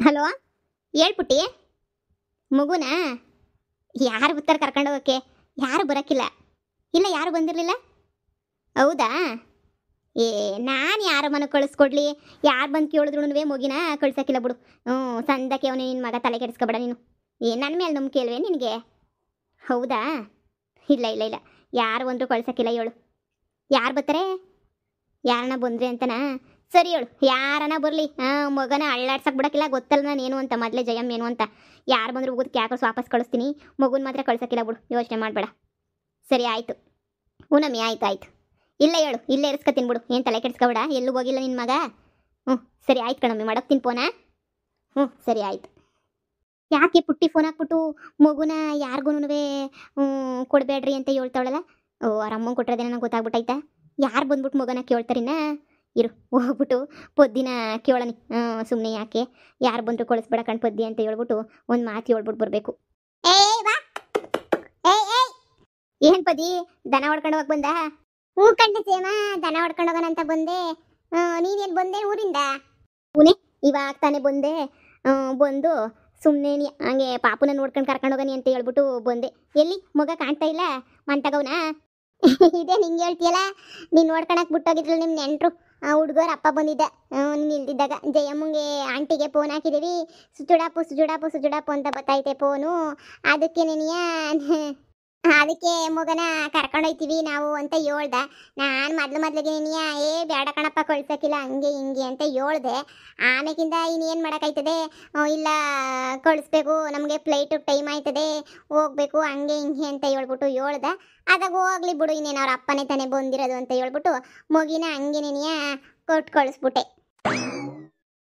Hello, ಹೇಳ್ಪುಟ್ಟಿ. ಮಗುನಾ ಯಾರು ಬರ್ತಾರೆ ಕರ್ಕೊಂಡು ಹೋಗೋಕ್ಕೆ? ಯಾರು ಬರೋಕ್ಕಿಲ್ಲ. ಇಲ್ಲ, ಯಾರು ಬಂದಿರಲಿಲ್ಲ. ಹೌದಾ? ಏ, ನಾನು ಯಾರ ಮನೆ ಕಳಿಸ್ಕೊಡ್ಲಿ? ಯಾರು ಬಂದು ಕೇಳಿದ್ರು ಮಗಿನ ಕಳ್ಸೋಕ್ಕಿಲ್ಲ ಬಿಡು. ಸಂದಕ್ಕೆ ಅವನೇ ನಿನ್ನ ಮಗ, ತಲೆ ಕೆಡಿಸ್ಕೊಬೇಡ ನೀನು. ನನ್ನ ಮೇಲೆ ನಂಬಿಕೆ ಇಲ್ವೇ ನಿನಗೆ? ಹೌದಾ? ಇಲ್ಲ ಇಲ್ಲ ಇಲ್ಲ, ಯಾರು ಬಂದರೂ ಕಳ್ಸೋಕ್ಕಿಲ್ಲ. ಹೇಳು, ಯಾರು ಬರ್ತಾರೆ? ಯಾರನ್ನ ಬಂದ್ರಿ ಅಂತನಾ? ಸರಿ ಹೇಳು, ಯಾರನ್ನ ಬರಲಿ. ಮಗನ ಅಳ್ಳಾಡ್ಸಕ್ಕೆ ಬಿಡೋಕ್ಕಿಲ್ಲ. ಗೊತ್ತಲ್ಲ ನಾನು ಏನು ಅಂತ, ಮೊದಲೇ ಜಯಮ್ ಏನು ಅಂತ. ಯಾರು ಬಂದರೂ ಹೋಗೋದಕ್ಕೆ ಯಾಕೆ ವಾಪಸ್ ಕಳಿಸ್ತೀನಿ. ಮಗುನ ಮಾತ್ರ ಕಳ್ಸೋಕ್ಕಿಲ್ಲ ಬಿಡು, ಯೋಚನೆ ಮಾಡಬೇಡ. ಸರಿ ಆಯಿತು. ನಮ್ಮಿ ಆಯ್ತು. ಇಲ್ಲ ಹೇಳು, ಇಲ್ಲೇ ಇರಿಸ್ಕೊತೀನಿ ಬಿಡು, ಏನು ತಲೆ ಕೆಡಿಸ್ಕೊಬೇಡ. ಎಲ್ಲೂ ಹೋಗಿಲ್ಲ ನಿನ್ನ ಮಗ. ಸರಿ ಆಯ್ತು ಕಣಮ್ಮಿ, ಮಾಡೋಕ್ತೀನಿ ಫೋನಾ. ಸರಿ ಆಯಿತು. ಯಾಕೆ ಪುಟ್ಟಿ ಫೋನ್ ಹಾಕ್ಬಿಟ್ಟು ಮಗುನ ಯಾರಿಗೂ ಕೊಡಬೇಡ್ರಿ ಅಂತ ಹೇಳ್ತಾವಳಲ್ಲ? ಅವ್ರ ಅಮ್ಮಂಗೆ ಕೊಟ್ಟಿರೋದೇನೋ ನಂಗೆ ಗೊತ್ತಾಗ್ಬಿಟ್ಟೈತಾ? ಯಾರು ಬಂದ್ಬಿಟ್ಟು ಮಗನ ಕೇಳ್ತಾರಿನ? ಇರು, ಹೋಗ್ಬಿಟ್ಟು ಪೊದ್ದಿನ ಕೇಳನಿ. ಸುಮ್ಮನೆ ಯಾಕೆ, ಯಾರು ಬಂದರೂ ಕಳಿಸ್ಬೇಡ ಕಣ್ ಪದ್ದಿ ಅಂತ ಹೇಳ್ಬಿಟ್ಟು ಒಂದು ಮಾತು ಹೇಳ್ಬಿಟ್ಟು ಬರಬೇಕು. ಏನು ಪದಿ, ದನ ಹೊಡ್ಕೊಂಡು ಹೋಗಿ ಬಂದ? ಹೂ ಕಂಡ ಸೇಮ, ದನ ಹೊಡ್ಕೊಂಡು ಹೋಗೋಣ ಅಂತ ಬಂದೆ. ನೀನೇನು ಬಂದೆ ಊರಿಂದ? ಪುಣೆ ಇವಾಗ ತಾನೇ ಬಂದೆ. ಬಂದು ಸುಮ್ಮನೆ ಹಂಗೆ ಪಾಪುನ ನೋಡ್ಕೊಂಡು ಕರ್ಕೊಂಡು ಹೋಗನಿ ಅಂತ ಹೇಳ್ಬಿಟ್ಟು ಬಂದೆ. ಎಲ್ಲಿ ಮಗ ಕಾಣ್ತಾ ಇಲ್ಲ? ಮಂಟಗವನ ಇದೇ ನಿಂಗೆ ಹೇಳ್ತೀಯಲ್ಲ, ನೀನು ನೋಡ್ಕೊಳಕ್ಕೆ ಬಿಟ್ಟೋಗಿದ್ರಲ್ಲ ನಿಮ್ಮ ನೆಂಟರು. ಹುಡುಗರ ಅಪ್ಪ ಬಂದಿದ್ದ ನೀನು ಇಲ್ದಿದ್ದಾಗ. ಜಯಮ್ಮಂಗೆ ಆಂಟಿಗೆ ಫೋನ್ ಹಾಕಿದ್ದೀವಿ, ಸುಜುಡಾಪು ಅಂತ ಬತ್ತೈತೆ ಫೋನು. ಅದಕ್ಕೆ ಅದಕ್ಕೆ ಮಗನ ಕರ್ಕೊಂಡೋಯ್ತೀವಿ ನಾವು ಅಂತ ಹೇಳ್ದೆ. ನಾನು ಮೊದ್ಲಿಗೆ ಬೇಡ ಕಣಪ್ಪ ಕಳ್ಸೋಕ್ಕಿಲ್ಲ ಹಂಗೆ ಹಿಂಗೆ ಅಂತ ಹೇಳ್ದೆ. ಆಮೇಕಿಂದ ಇನ್ನೇನು ಮಾಡೋಕ್ಕಾಯ್ತದೆ? ಇಲ್ಲ ಕಳಿಸ್ಬೇಕು, ನಮಗೆ ಫ್ಲೈಟು ಟೈಮ್ ಆಯ್ತದೆ, ಹೋಗ್ಬೇಕು ಹಂಗೆ ಹಿಂಗೆ ಅಂತ ಹೇಳ್ದೆ. ಅದಾಗ ಹೋಗ್ಲಿ ಬಿಡು, ಇನ್ನೇನು ಅವ್ರ ಅಪ್ಪನೇ ತಾನೇ ಬಂದಿರೋದು ಅಂತ ಹೇಳ್ಬಿಟ್ಟು ಮಗಿನ ಹಂಗೆ ಕೊಟ್ಟು ಕಳಿಸ್ಬಿಟ್ಟೆ.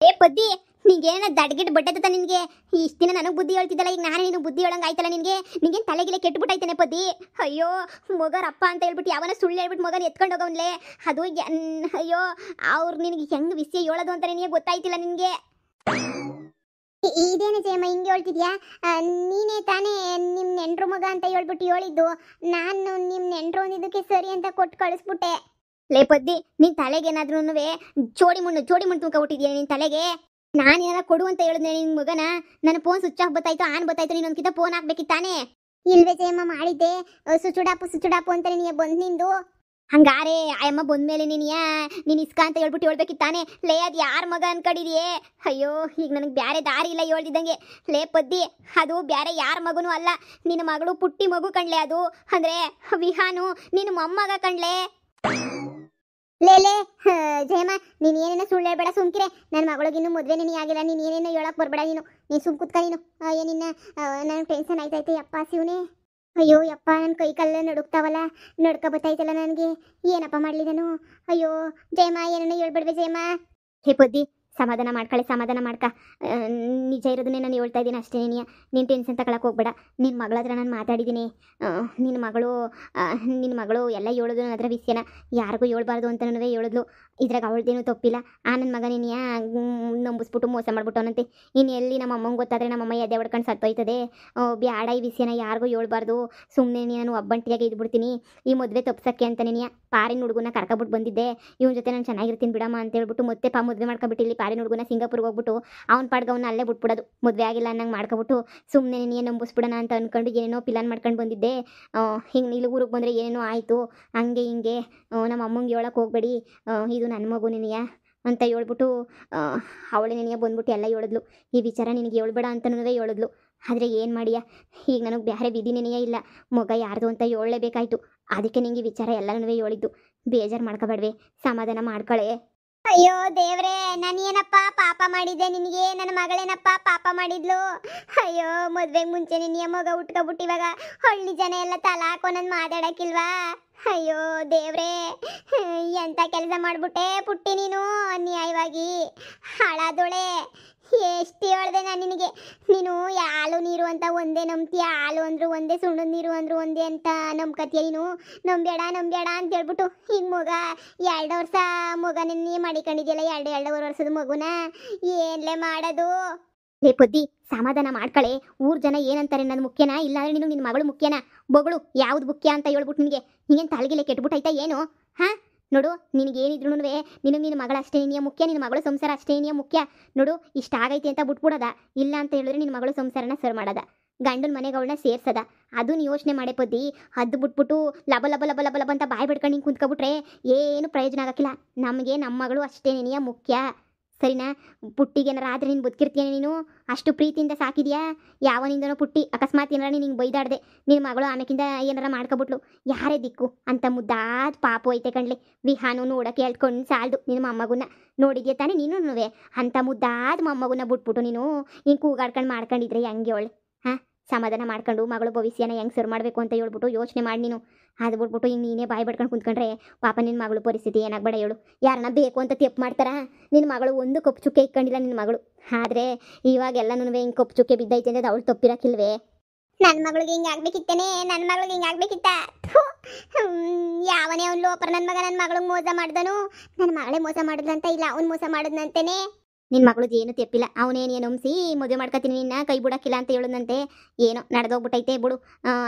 ಏ ಪದ್ದಿ, ನಿಂಗೇನ ದಡ್ಗಿಡ್ ಬಡ್ಡದ ನಿನಗೆ? ಇಷ್ಟು ದಿನ ನನಗೆ ಬುದ್ಧಿ ಹೇಳ್ತಿದ್ದಲ್ಲ, ಈಗ ನಾನೇ ನೀನು ಬುದ್ಧಿ ಹೇಳಂಗೆ ಆಯ್ತಲ್ಲ ನಿನಗೆ? ನಿಂಗೇನು ತಲೆಗಿಲೆ ಕೆಟ್ಟುಬಿಟ್ಟೈತೇನೆ ಪದ್ದಿ? ಅಯ್ಯೋ, ಮಗರ ಅಪ್ಪ ಅಂತ ಹೇಳ್ಬಿಟ್ಟು ಯಾವನ ಸುಳ್ಳು ಹೇಳ್ಬಿಟ್ಟು ಮಗನ ಎತ್ಕೊಂಡು ಹೋಗವನ್ಲೇ. ಅದು ಅಯ್ಯೋ, ಅವ್ರು ನಿನಗೆ ಹೆಂಗೆ ವಿಷಯ ಹೇಳೋದು ಅಂತ ನಿನಗೆ ಗೊತ್ತಾಯ್ತಿಲ್ಲ ನಿನಗೆ? ಇದೇನೇ ಜಯಮ್ಮ ಹಿಂಗೆ ಹೇಳ್ತಿದ್ಯಾ? ನೀನೇ ತಾನೇ ನಿಮ್ಮ ನೆಂಟ್ರು ಮಗ ಅಂತ ಹೇಳ್ಬಿಟ್ಟು ಹೇಳಿದ್ದು. ನಾನು ನಿಮ್ಮ ನೆಂಟ್ರು ಅಂದಿದ್ದಕ್ಕೆ ಸರಿ ಅಂತ ಕೊಟ್ಟು ಕಳಿಸ್ಬಿಟ್ಟೆ. ಲೇ ಪದ್ದಿ, ನಿನ್ನ ತಲೆಗೇನಾದ್ರೂ ಚೋಡಿ ಮಣ್ಣು ತುಂಬಿಟ್ಟಿದ್ಯಾ ನಿನ್ನ ತಲೆಗೆ? ನಾನು ಏನಾರ ಕೊಡು ಅಂತ ಹೇಳಿದ್ನೆ ನಿನ್ನ ಮಗನ. ನನ್ನ ಫೋನ್ ಸ್ವಿಚ್ ಆಫ್ ಬತ್ತಾಯ್ತು, ಆನ್ ಬತ್ತಾಯ್ತು. ನೀನೊಂದ್ಕಿಂತ ಫೋನ್ ಹಾಕ್ಬೇಕಿತ್ತಾನೆ? ಇಲ್ವೇ ಜಯಮ್ಮ, ಮಾಡಿದ್ದೆ. ಸುಚುಡಾಪು ಅಂತ ನಿನಗೆ ಬಂದು ನಿಂದು. ಹಂಗಾರೆ ಅಯ್ಯಮ್ಮ ಬಂದ್ಮೇಲೆ ನೀನು ಇಸ್ಕ ಅಂತ ಹೇಳ್ಬಿಟ್ಟು ಹೇಳ್ಬೇಕಿತ್ತಾನೆ? ಲೇ, ಅದು ಯಾರ ಮಗ ಅನ್ಕಡಿದೆಯೇ? ಅಯ್ಯೋ, ಈಗ ನನಗೆ ಬೇರೆ ದಾರಿ ಇಲ್ಲ ಹೇಳ್ದಿದ್ದಂಗೆ. ಲೇ ಪದ್ದಿ, ಅದು ಬೇರೆ ಯಾರ ಮಗನೂ ಅಲ್ಲ, ನಿನ್ನ ಮಗಳು ಪುಟ್ಟಿ ಮಗು ಕಣ್ಲೆ. ಅದು ಅಂದರೆ ವಿಹಾನು, ನಿನ್ನ ಮೊಮ್ಮಗ ಕಣ್ಲೆ. ಲೇ ಜಯಮ್ಮ, ನೀನು ಏನೇನೋ ಸುಳ್ಳು ಹೇಳ್ಬೇಡ, ಸುಮ್ಕಿರೆ. ನನ್ನ ಮಗಳಿಗಿನ್ನೂ ಮದುವೆ ಆಗಿಲ್ಲ, ನೀನು ಏನೇನೋ ಹೇಳಕ್ಕೆ ಬರಬೇಡ. ನೀನು ಸುಮ್ ಕುತ್ಕ. ನಿನ್ನ ನನಗೆ ಟೆನ್ಷನ್ ಆಯ್ತೈತೆ ಯಪ್ಪ ಶಿವನೇ. ಅಯ್ಯೋ ಯಪ್ಪ, ನನ್ನ ಕೈ ಕಲ್ಲ ನಡುಕ್ತಾವಲ್ಲ, ನಡ್ಕ ಬತ್ತೈತಲ್ಲ ನನಗೆ. ಏನಪ್ಪ ಮಾಡಲಿ ನಾನು? ಅಯ್ಯೋ ಜಯಮ್ಮ, ಏನೇನೋ ಹೇಳ್ಬೇಡ್ವೆ ಜಯಮ್ಮ. ಹೇ ಪದ್ದಿ, ಸಮಾಧಾನ ಮಾಡ್ಕ. ನಿಜ ಇರೋದನ್ನೇ ನಾನು ಹೇಳ್ತಾ ಇದ್ದೀನಿ ಅಷ್ಟೇ. ನೀನು ಟೆನ್ಷನ್ ತಗೊಳಕ್ಕೆ ಹೋಗ್ಬೇಡ. ನಿನ್ನ ಮಗಳ ಹತ್ರ ನಾನು ಮಾತಾಡಿದ್ದೀನಿ. ನಿನ್ನ ಮಗಳು ಎಲ್ಲ ಹೇಳೋದು ನನ್ನ ಹತ್ರ ವಿಷಯನ ಯಾರಿಗೂ ಹೇಳ್ಬಾರ್ದು ಅಂತ ನನಗೆ ಹೇಳಿದ್ಲು. ಇದ್ರಾಗ ಅವಳದೇನೂ ತಪ್ಪಿಲ್ಲ. ನನ್ನ ಮಗ ನಂಬಿಸ್ಬಿಟ್ಟು ಮೋಸ ಮಾಡ್ಬಿಟ್ಟವನಂತೆ. ಇನ್ನು ಎಲ್ಲಿ ನಮ್ಮ ಅಮ್ಮಂಗೆ ಗೊತ್ತಾದರೆ ನಮ್ಮಮ್ಮ ಎದೆ ಹೊಡ್ಕೊಂಡು ಸತ್ತೋಯ್ತದೆ. ಬ್ಯಾಡ, ಈ ವಿಷಯನ ಯಾರಿಗೂ ಹೇಳ್ಬಾರ್ದು. ಸುಮ್ಮನೆ ನಾನು ಒಬ್ಬಂಟಿಯಾಗಿ ಇದ್ಬಿಡ್ತೀನಿ ಈ ಮದುವೆ ತಪ್ಸಕ್ಕೆ ಅಂತ. ಪಾರಿನ ಹುಡುಗನ ಕರ್ಕೊಬಿಟ್ಟು ಬಂದಿದ್ದೆ. ಇವನ ಜೊತೆ ನಾನು ಚೆನ್ನಾಗಿರ್ತೀನಿ ಬಿಡಮ್ಮ ಅಂತ ಹೇಳ್ಬಿಟ್ಟು ಮತ್ತೆ ಮದುವೆ ಮಾಡ್ಕೊಬಿಟ್ಟು ಇಲ್ಲಿ ಪಾರಿನ ಹುಡುಗನ ಸಿಂಗಾಪುರ್ಗೆ ಹೋಗ್ಬಿಟ್ಟು ಅವ್ನ ಪಾಡ್ಗವನ್ನ ಅಲ್ಲೇ ಬಿಟ್ಬಿಡೋದು. ಮದುವೆ ಆಗಿಲ್ಲ ಅನ್ನಂಗೆ ಮಾಡ್ಕೊಬಿಟ್ಟು ಸುಮ್ಮನೆ ನೀನು ನಂಬಿಸ್ಬಿಡೋಣ ಅಂತ ಅಂದ್ಕೊಂಡು ಏನೇನೋ ಪ್ಲಾನ್ ಮಾಡ್ಕೊಂಡು ಬಂದಿದ್ದೆ. ಹಿಂಗೆ ಇಲ್ಲಿ ಊರಿಗೆ ಬಂದರೆ ಏನೇನೋ ಆಯಿತು, ಹಂಗೆ ಹಿಂಗೆ. ನಮ್ಮ ಅಮ್ಮಂಗೆ ಹೇಳಕ್ಕೆ ಹೋಗಬೇಡಿ, ಇದು ನನ್ನ ಮಗು ಅಂತ ಹೇಳ್ಬಿಟ್ಟು ಅವಳೇ ಬಂದ್ಬಿಟ್ಟು ಎಲ್ಲ ಹೇಳಿದ್ಲು. ಈ ವಿಚಾರ ನಿನಗೆ ಹೇಳ್ಬೇಡ ಅಂತನೂ ಹೇಳಿದ್ಲು. ಆದರೆ ಏನು ಮಾಡಿಯಾ, ಈಗ ನನಗೆ ಬೇರೆ ವಿಧಿನೇ ಇಲ್ಲ. ಮಗ ಯಾರ್ದು ಅಂತ ಹೇಳಲೇಬೇಕಾಯ್ತು. ಅದಕ್ಕೆ ನಿಂಗೆ ವಿಚಾರ ಎಲ್ಲನೂ ಹೇಳಿದ್ದು. ಬೇಜಾರು ಮಾಡ್ಕೋಬೇಡ್ವೆ, ಸಮಾಧಾನ ಮಾಡ್ಕೊಳ್ಳೆ. ಅಯ್ಯೋ ದೇವ್ರೆ, ನಾನು ಏನಪ್ಪ ಪಾಪ ಮಾಡಿದ್ದೆ ನಿನಗೆ? ನನ್ನ ಮಗಳೇನಪ್ಪ ಪಾಪ ಮಾಡಿದ್ಲು? ಅಯ್ಯೋ, ಮದುವೆಗೆ ಮುಂಚೆ ನಿನ್ನ ಮಗ ಉಟ್ಕೊಬಿಟ್ಟು ಇವಾಗ ಹಳ್ಳಿ ಜನ ಎಲ್ಲ ತಲೆ ಹಾಕೋ ನನ್ನ ಮಾತಾಡೋಕ್ಕಿಲ್ವಾ? ಅಯ್ಯೋ ದೇವ್ರೆ, ಎಂಥ ಕೆಲಸ ಮಾಡಿಬಿಟ್ಟೆ ಪುಟ್ಟಿ ನೀನು. ಅನ್ಯಾಯವಾಗಿ ಹಾಳಾದೋಳೆ. ಎಷ್ಟು ಹೇಳ್ದೆ ನಾನು ನಿನಗೆ? ನೀನು ಹಾಲು ನೀರು ಅಂತ ಒಂದೇ ನಂಬ್ತೀಯ. ಹಾಲು ಅಂದ್ರು ಒಂದೇ, ಸುಣ್ಣದ ನೀರು ಅಂದ್ರು ಒಂದೇ ಅಂತ ನಂಬ್ಕತೀಯ ನೀನು. ನಂಬೇಡ ಅಂತ ಹೇಳ್ಬಿಟ್ಟು ಈಗ ಮಗ 2 ವರ್ಷ ಮಗನೇ ಮಾಡಿಕೊಂಡಿದ್ಯಲ್ಲ, 2.5 ವರ್ಷದ ಮಗುನ ಏನ್ಲೇ ಮಾಡೋದು? ಲೇ ಪದ್ದಿ, ಸಮಾಧಾನ ಮಾಡ್ಕಳೆ. ಊರ್ ಜನ ಏನಂತಾರೆ ನನ್ನ ಮುಖ್ಯನಾ? ಇಲ್ಲಾಂದ್ರೆ ನಿನ್ನ ಮಗಳು ಮುಖ್ಯನಾ? ಬೊಗಳು ಯಾವ್ದು ಮುಖ್ಯ ಅಂತ ಹೇಳ್ಬಿಟ್ಟು ನಿನಗೇನು ತಲೆಗಿಲೆ ಕೆಟ್ಬಿಟ್ಟೈತಾ ಏನು? ನೋಡು ನಿನಗೇನಿದ್ರು ನಿನ್ನ ಮಗಳ ಅಷ್ಟೇ ನಿನಗೆ ಮುಖ್ಯ, ನಿನ್ನ ಮಗಳು ಸಂಸಾರ ಅಷ್ಟೇ ನಿನಗೆ ಮುಖ್ಯ. ನೋಡು ಇಷ್ಟ ಆಗೈತೆ ಅಂತ ಬಿಟ್ಬಿಡೋದ, ಇಲ್ಲ ಅಂತ ಹೇಳಿದ್ರೆ ನಿನ್ನ ಮಗಳು ಸಂಸಾರನ ಸರ್ ಮಾಡೋದ, ಗಂಡನ ಮನೆಗೆ ಅವಳನ್ನ ಸೇರ್ಸದ. ಅದನ್ನ ಯೋಚನೆ ಮಾಡೇ ಪದ್ದಿ. ಅದು ಬಿಟ್ಬಿಟ್ಟು ಲಬ ಲಬ ಲಬ ಲಬ ಲಬ ಅಂತ ಬಾಯಿ ಬಿಡ್ಕೊಂಡು ಹಿಂಗೆ ಕುಂತ್ಕೊಬಿಟ್ರೆ ಏನು ಪ್ರಯೋಜನ ಆಗಕ್ಕಿಲ್ಲ. ನಮಗೆ ನಮ್ಮ ಮಗಳು ಅಷ್ಟೇ ನಿನಗೆ ಮುಖ್ಯ, ಸರಿನಾ? ಪುಟ್ಟಿಗೇನಾರ ಆದರೆ ನೀನು ಬದುಕಿರ್ತೀಯ, ನೀನು ಅಷ್ಟು ಪ್ರೀತಿಯಿಂದ ಸಾಕಿದ್ಯಾ. ಯಾವನಿಂದನೋ ಪುಟ್ಟಿ ಅಕಸ್ಮಾತ್ ಏನಾರ ನಿಂಗೆ ಬೈದಾಡ್ದೆ, ನಿನ್ನ ಮಗಳು ಆಮೇಕಿಂದ ಏನಾರ ಮಾಡ್ಕೊಬಿಟ್ಲು, ಯಾರೇ ದಿಕ್ಕು ಅಂತ ಮುದ್ದಾದ ಪಾಪು ಐತೆ ಕಣ್ಲಿ. ವಿಹಾನು ನೋಡೋಕೆ ಹೇಳ್ಕೊಂಡು ಸಾಲ್ದು ನಿನ್ನ ಮೊಮ್ಮಗುನ ನೋಡಿದ್ಯಾ ತಾನೇ ನೀನು? ಅಂತ ಮುದ್ದಾದ ಮೊಮ್ಮಗುನ ಬಿಟ್ಬಿಟ್ಟು ನೀನು ಹಿಂಗೆ ಕೂಗಾಡ್ಕೊಂಡು ಮಾಡ್ಕೊಂಡಿದ್ರೆ ಹೆಂಗೆ ಅವಳು? ಹಾಂ, ಸಮಾಧಾನ ಮಾಡ್ಕೊಂಡು ಮಗಳು ಭವಿಷ್ಯನ ಹೆಂಗೆ ಸರ್ ಮಾಡಬೇಕು ಅಂತ ಹೇಳ್ಬಿಟ್ಟು ಯೋಚನೆ ಮಾಡಿ ನೀನು. ಅದು ಬಿಟ್ಬಿಟ್ಟು ಹಿಂಗೆ ನೀನೇ ಬಾಯಿ ಬಿಡ್ಕೊಂಡು ಕುಂತ್ಕೊಂಡ್ರೆ ಪಾಪ ನಿನ್ನ ಮಗಳು ಪರಿಸ್ಥಿತಿ ಏನಾಗಬೇಡ ಹೇಳು. ಯಾರನ್ನ ಬೇಕು ಅಂತ ತೆಪ್ಪು ಮಾಡ್ತಾರಾ? ನಿನ್ನ ಮಗಳು ಒಂದು ಕಪ್ಪು ಚುಕ್ಕೆ ಇಟ್ಕೊಂಡಿಲ್ಲ ನಿನ್ನ ಮಗಳು. ಆದರೆ ಇವಾಗೆಲ್ಲನೂ ಹಿಂಗೆ ಕಪ್ಪು ಚುಕ್ಕೆ ಬಿದ್ದೈತೆ ಅಂದರೆ ಅವಳು ತಪ್ಪಿರಕ್ಕಿಲ್ವೇ? ನನ್ನ ಮಗಳಿಗೆ ಹಿಂಗೆ ಆಗ್ಬೇಕಿತ್ತೇನೆ, ನನ್ನ ಮಗಳಿಗೆ ಹಿಂಗೆ ಆಗ್ಬೇಕಿತ್ತ. ಯಾವನೇ ಅವ್ನು ಲೋಪರ್ ನನ್ನ ಮಗ, ನನ್ನ ಮಗಳಿಗೆ ಮೋಸ ಮಾಡ್ದನು. ನನ್ನ ಮಗಳೇ ಮೋಸ ಮಾಡಿದ್ಲಂತ ಇಲ್ಲ, ಅವ್ನು ಮೋಸ ಮಾಡಿದ್ನಂತೇನೆ. ನಿನ್ನ ಮಗಳದ್ದು ಏನು ತೆಪ್ಪಿಲ್ಲ, ಅವನೇನು ನಂಬಿಸಿ ಮದುವೆ ಮಾಡ್ಕೊತೀನಿ ನಿನ್ನ ಕೈ ಬಿಡೋಕ್ಕಿಲ್ಲ ಅಂತ ಹೇಳೋದಂತೆ. ಏನೋ ನಡೆದೋಗ್ಬಿಟ್ಟೈತೆ ಬಿಡು.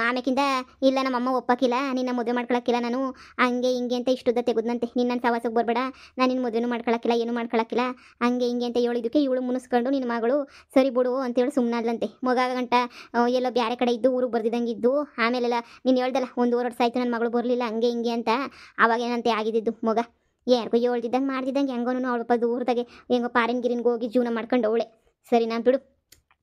ಆಮೇಕಿಂದ ಇಲ್ಲ ನಮ್ಮಮ್ಮ ಒಪ್ಪಕ್ಕಿಲ್ಲ, ನಿನ್ನ ಮದುವೆ ಮಾಡ್ಕೊಳಕ್ಕಿಲ್ಲ ನಾನು, ಹಂಗೆ ಹಿಂಗೆ ಅಂತ ಇಷ್ಟುದ್ದ ತೆಗೆದ್ನಂತೆ. ನಿನ್ನ ಸವಾಸಕ್ಕೆ ಬರಬೇಡ, ನಾನು ನಿನ್ನ ಮದುವೆನೂ ಮಾಡ್ಕೊಳಕ್ಕಿಲ್ಲ, ಏನೂ ಮಾಡ್ಕೊಳಕ್ಕಿಲ್ಲ, ಹಂಗೆ ಹಿಂಗೆ ಅಂತ ಹೇಳಿದ್ದಕ್ಕೆ ಇವಳು ಮುನಿಸ್ಕೊಂಡು ನಿನ್ನ ಮಗಳು ಸರಿ ಬಿಡು ಅಂತೇಳಿ ಸುಮ್ಮನಾದ್ಲಂತೆ. ಮಗ ಗಂಟ ಎಲ್ಲೋ ಬೇರೆ ಕಡೆ ಇದ್ದು ಊರಿಗೆ ಬರ್ದಿದ್ದಂಗೆ ಇದ್ದು, ಆಮೇಲೆಲ್ಲ ನೀನು ಹೇಳ್ದಲ್ಲ 1.5 ವರ್ಷ ಆಯಿತು ನನ್ನ ಮಗಳು ಬರಲಿಲ್ಲ ಹಂಗೆ ಹಿಂಗೆ ಅಂತ, ಅವಾಗೇನಂತೆ ಆಗಿದ್ದು ಮಗ. ಯಾರಿಗೂ ಹೇಳ್ದಿದ್ದಂಗೆ ಮಾಡ್ದಿದ್ದಂಗೆ ಹೆಂಗೋನು ಅವಳು ದೂರದಾಗೆ ಹೆಂಗೋ ಪಾರಿನ್ ಗಿರಿನ್ಗೆ ಹೋಗಿ ಜೀವನ ಮಾಡ್ಕೊಂಡು ಅವಳೆ. ಸರಿ ನಾನು ಬಿಡು,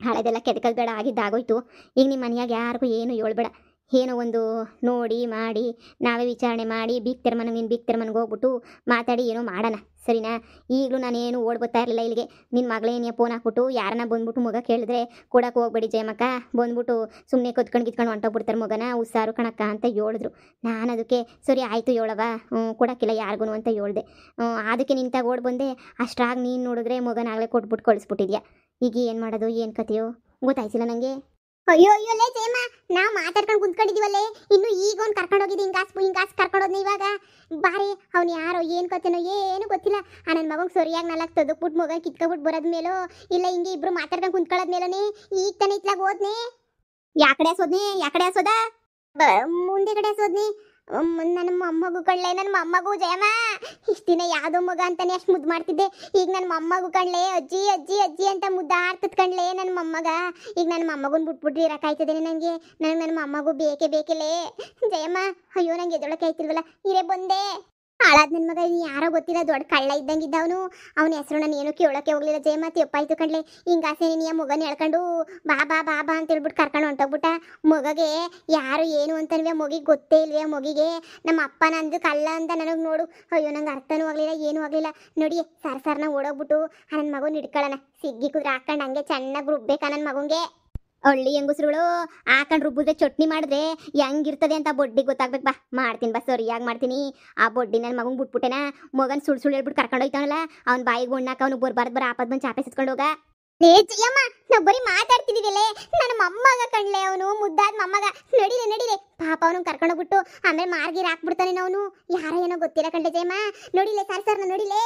ಹಳೆದೆಲ್ಲ ಕೆದಕಲ್ ಬೇಡ, ಆಗಿದ್ದಾಗೋಯ್ತು. ಈಗ ನಿಮ್ಮ ಮನೆಯಾಗ ಯಾರಿಗೂ ಏನು ಹೇಳ್ಬೇಡ, ಏನೋ ಒಂದು ನೋಡಿ ಮಾಡಿ ನಾವೇ ವಿಚಾರಣೆ ಮಾಡಿ ಬೀಗ್ತೆರ ಮನೆಗೆ ಹೋಗ್ಬಿಟ್ಟು ಮಾತಾಡಿ ಏನೋ ಮಾಡೋಣ, ಸರಿನಾ? ಈಗಲೂ ನಾನೇನು ಓಡ್ಬೋತಾ ಇರಲಿಲ್ಲ ಇಲ್ಲಿಗೆ. ನಿನ್ನ ಮಗಳೇನೇ ಫೋನ್ ಹಾಕ್ಬಿಟ್ಟು ಯಾರನ್ನ ಬಂದ್ಬಿಟ್ಟು ಮಗ ಕೇಳಿದ್ರೆ ಕೊಡಕ್ಕೆ ಹೋಗ್ಬೇಡಿ ಜಯಮಕ್ಕ, ಬಂದ್ಬಿಟ್ಟು ಸುಮ್ಮನೆ ಕಿತ್ಕೊಂಡು ಹೊಂಟೋಗ್ಬಿಡ್ತಾರೆ ಮಗನ, ಹುಷಾರು ಕಣಕ್ಕ ಅಂತ ಹೇಳಿದ್ರು. ನಾನು ಅದಕ್ಕೆ ಸರಿ ಆಯಿತು ಹೇಳವ, ಕೊಡೋಕ್ಕಿಲ್ಲ ಯಾರಿಗೂ ಅಂತ ಹೇಳ್ದೆ. ಅದಕ್ಕೆ ನಿಂತಾಗ ಓಡ್ ಬಂದೆ. ಅಷ್ಟ್ರಾಗ ನೀನು ನೋಡಿದ್ರೆ ಮಗನಾಗಲೇ ಕೊಟ್ಬಿಟ್ಟು ಕಳಿಸ್ಬಿಟ್ಟಿದ್ಯಾ. ಈಗ ಏನು ಮಾಡೋದು, ಏನು ಕತೆಯೋ ಗೊತ್ತಾಯ್ತಿಲ್ಲ ನನಗೆ. ಅಯ್ಯೋ ಅಯ್ಯೋಲೇ ಜಯಮ್ಮ, ನಾವು ಮಾತಾಡ್ಕೊಂಡು ಕುಂತ್ಕೊಂಡಿದ್ದೀವಲ್ಲೇ, ಇನ್ನು ಈಗ ಅವ್ನು ಕರ್ಕೊಂಡು ಹೋಗಿದ್ದು ಹಿಂಗಾಸ್ ಕರ್ಕೊಂಡೋದ್ನ ಇವಾಗ ಬಾರಿ. ಅವ್ನು ಯಾರೋ ಏನು ಕತೆನೋ ಏನು ಗೊತ್ತಿಲ್ಲ. ನನ್ನ ಮಗಂಗೆ ಸರಿಯಾಗಿ ನಾಲ್ಕು ತದಕ್ಬಿಟ್ಟು ಮಗನ ಕಿತ್ಕೊಬಿಟ್ಟು ಬರೋದ್ ಮೇಲೋ ಇಲ್ಲ ಹಿಂಗೆ ಇಬ್ರು ಮಾತಾಡ್ಕೊಂಡು ಕುಂತ್ಕೊಳ್ಳೋದ್ ಮೇಲೋನೇ ಈಗ ತಾನೇ ಇತ್ಲಾಗ ಹೋದ್ನೆ. ಯಾಕಡೆ ಹಸೋದ ಮುಂದೆಗಡೆ ಹಸೋದ್ನಿ. ನನ್ನ ಮೊಮ್ಮಗು ಕಣ್ಲೆ, ನನ್ನ ಮೊಮ್ಮಗು ಜಯಮ್ಮ. ಇಷ್ಟು ದಿನ ಯಾವುದೋ ಮಗ ಅಂತಾನೆ ಅಷ್ಟು ಮುದ್ದು ಮಾಡ್ತಿದ್ದೆ, ಈಗ ನನ್ನ ಮೊಮ್ಮಗು ಕಣ್ಲೆ, ಅಜ್ಜಿ ಅಜ್ಜಿ ಅಜ್ಜಿ ಅಂತ ಮುದ್ದಾಡ್ತದ ಕಣ್ಲೆ ನನ್ನ ಮೊಮ್ಮಗ. ಈಗ ನನ್ನ ಮೊಮ್ಮಗನ್ ಬಿಟ್ಬಿಟ್ರಿ ಇರೋಕ್ಕಾಯ್ತದೇನೆ ನನಗೆ ನನ್ನ ಮೊಮ್ಮಗು ಬೇಕೇ ಜಯಮ್ಮ. ಅಯ್ಯೋ ನಂಗೆ ಎದೊಳಕ್ಕೆ ಆಯ್ತಿಲ್ವಲ್ಲ, ಇರೇ ಬಂದೆ. ಹಾಳಾದ ನನ್ನ ಮಗ ಯಾರೋ ಗೊತ್ತಿಲ್ಲ, ದೊಡ್ಡ ಕಳ್ಳ ಇದ್ದಂಗಿದ್ದವನು. ಅವನ ಹೆಸರು ನಾನು ಏನೂ ಕೇಳೋಕ್ಕೆ ಹೋಗ್ಲಿಲ್ಲ ಜಯಮ್ಮ, ತೆಪ್ಪಾಯ್ತು ಕಣ್ಲೆ. ಹಿಂಗಾಸೆ ನೀನು ಮಗನ ಹೇಳ್ಕೊಂಡು ಬಾ ಬಾ ಬಾ ಬಾ ಅಂತ ಹೇಳ್ಬಿಟ್ಟು ಕರ್ಕೊಂಡು ಹೊಂಟೋಗ್ಬಿಟ್ಟ. ಮಗಗೆ ಯಾರು ಏನು ಅಂತನ್ವೆ ಮಗಿಗೆ ಗೊತ್ತೇ ಇಲ್ವೇ. ಮಗಿಗೆ ನಮ್ಮ ಅಪ್ಪ ನಂದು ಕಳ್ಳ ಅಂತ ನನಗೆ ನೋಡು. ಅಯ್ಯೋ ನಂಗೆ ಅರ್ಥನೂ ಆಗಲಿಲ್ಲ, ಏನೂ ಆಗಲಿಲ್ಲ. ನೋಡಿ ಸರ್ನ ಓಡೋಗ್ಬಿಟ್ಟು ನನ್ನ ಮಗನ ಹಿಡ್ಕೊಳ್ಳೋಣ, ಸಿಗ್ಗಿ ಕುದ್ರೆ ಹಾಕೊಂಡು ಹಂಗೆ ಚೆನ್ನಾಗಿ ರುಬ್ಬೇಕಾ ನನ್ನ ಮಗಂಗೆ. ಹಳ್ಳಿ ಹೆಂಗಸ್ರುಗಳು ಹಾಕೊಂಡು ರುಬ್ಬಿದ್ರೆ ಚಟ್ನಿ ಮಾಡಿದ್ರೆ ಹೆಂಗಿರ್ತದೆ ಅಂತ ಬೊಡ್ಡಿ ಗೊತ್ತಾಗ್ಬೇಕು. ಬಾ ಮಾಡ್ತೀನಿ, ಬಾ ಸರಿಯಾಗಿ ಮಾಡ್ತೀನಿ. ಆ ಬೊಡ್ಡಿ ನನ್ನ ಮಗಂಗೆ ಬಿಟ್ಬಿಟ್ಟೆನಾ, ಮಗನ ಸುಳ್ಳು ಹೇಳ್ಬಿಟ್ಟು ಕರ್ಕೊಂಡು ಹೋಯ್ತಾನಲ್ಲ, ಅವ್ನ ಬಾಯಿಗೆ ಉಣ್ಣಾಕ ಅವ್ನು ಬರ ಆಪದ್ ಬಂದು ಚಾಪೆ ಸಿತ್ಕೊಂಡು ಹೋಗ. ಲೇ ಜಯಮ್ಮ, ನಾವು ಬರೀ ಮಾತಾಡ್ತಿದೀವಿಲೇ, ನನ್ನ ಮೊಮ್ಮಗ ಕಣ್ಲೆ ಅವನು, ಮುದ್ದಾದ ಮೊಮ್ಮಗ. ನಡಿಲೆ ಪಾಪ ಅವನು ಕರ್ಕೊಂಡೋಗ್ಬಿಟ್ಟು ಆಮೇಲೆ ಮಾರ್ಗೀರ್ ಹಾಕ್ಬಿಡ್ತಾನೆ ಅವನು. ಯಾರೋ ಏನೋ ಗೊತ್ತಿಲ್ಲ ಕಣ್ಲೆ ಜಯಮ್ಮ. ನೋಡಿಲೆ ಸರ್ನ ನೋಡಿಲೆ.